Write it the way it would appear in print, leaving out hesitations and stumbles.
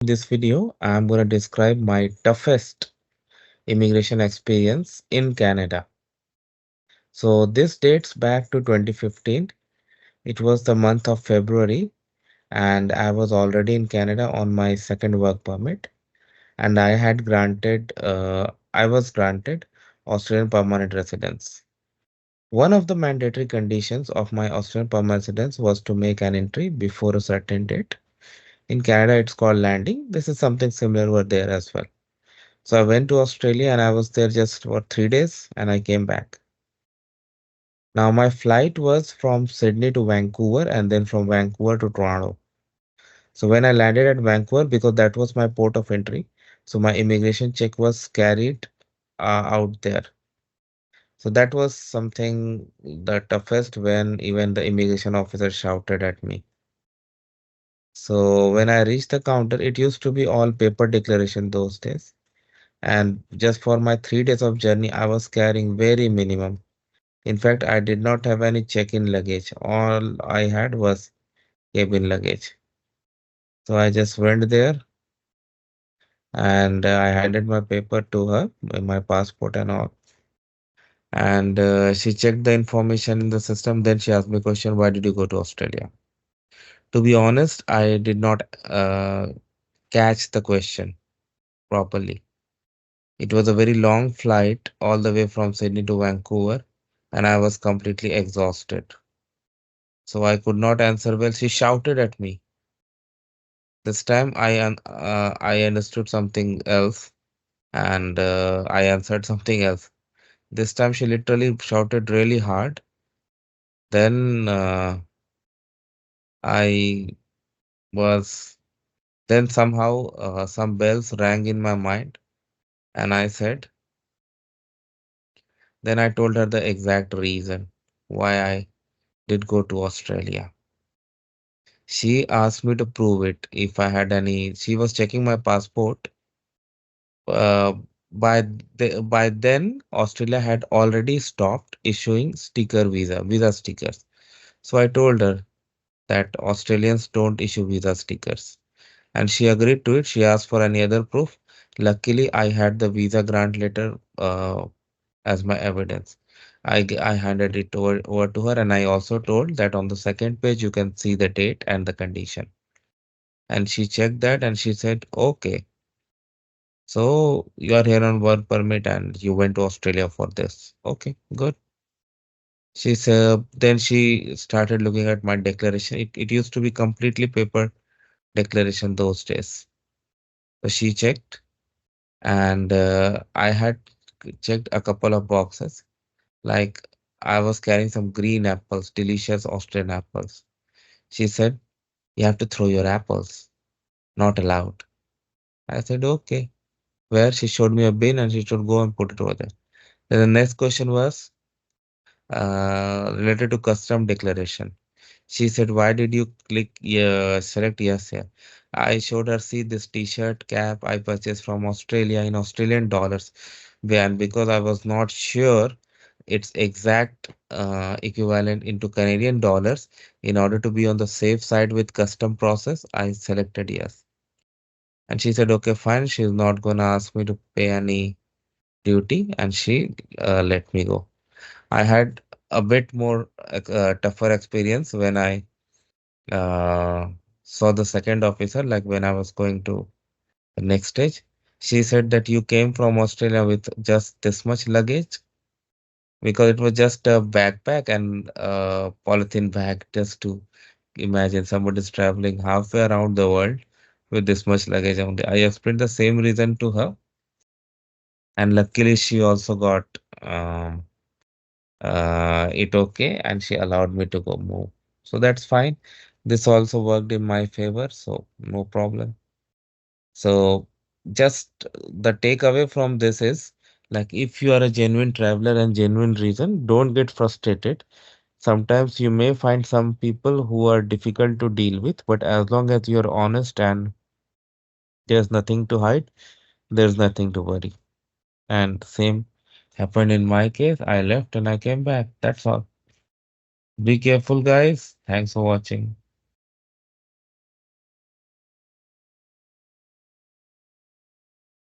In this video, I'm going to describe my toughest immigration experience in Canada. So this dates back to 2015. It was the month of February, and I was already in Canada on my second work permit, and I was granted Australian permanent residence. One of the mandatory conditions of my Australian permanent residence was to make an entry before a certain date. In Canada, it's called landing. This is something similar over there as well. So I went to Australia and I was there just for 3 days and I came back. Now my flight was from Sydney to Vancouver and then from Vancouver to Toronto. So when I landed at Vancouver, because that was my port of entry, so my immigration check was carried out there. So that was something the toughest when even the immigration officer shouted at me. So when I reached the counter, it used to be all paper declaration those days. And just for my 3 days of journey, I was carrying very minimum. In fact, I did not have any check-in luggage. All I had was cabin luggage. So I just went there and I handed my paper to her, my passport and all. And she checked the information in the system. Then she asked me a question, why did you go to Australia? To be honest, I did not catch the question properly. It was a very long flight all the way from Sydney to Vancouver, and I was completely exhausted. So I could not answer well. She shouted at me. This time I understood something else and I answered something else. This time she literally shouted really hard. Then I was then somehow some bells rang in my mind and I said, then I told her the exact reason why I did go to Australia. She asked me to prove it if I had any. She was checking my passport. Uh, by then, Australia had already stopped issuing visa stickers. So I told her that Australians don't issue visa stickers, and she agreed to it. She asked for any other proof. Luckily, I had the visa grant letter as my evidence. I handed it over to her, and I also told that on the second page you can see the date and the condition. And she checked that, and she said, "Okay, so you are here on work permit and you went to Australia for this. Okay, good." She said, then she started looking at my declaration. It used to be completely paper declaration those days. So she checked and I had checked a couple of boxes. Like I was carrying some green apples, delicious Austrian apples. She said, you have to throw your apples, not allowed. I said, okay. Where she showed me a bin and she should go and put it over there. Then the next question was related to custom declaration. She said, why did you select yes here? I showed her, see this t-shirt cap I purchased from Australia in Australian dollars. And because I was not sure its exact equivalent into Canadian dollars, in order to be on the safe side with custom process, I selected yes. And she said, okay, fine. She's not gonna ask me to pay any duty, and she let me go. I had a bit more tougher experience when I uh, saw the second officer, like when I was going to the next stage. She said that you came from Australia with just this much luggage because it was just a backpack and a polythene bag. Just to imagine somebody's traveling halfway around the world with this much luggage only. I explained the same reason to her, and luckily she also got um, it okay and she allowed me to go move. So that's fine. This also worked in my favor, so no problem. So just the takeaway from this is like if you are a genuine traveler and genuine reason, don't get frustrated. Sometimes you may find some people who are difficult to deal with, but as long as you're honest and there's nothing to hide, there's nothing to worry. And same happened in my case. I left and I came back. That's all. Be careful, guys. Thanks for watching.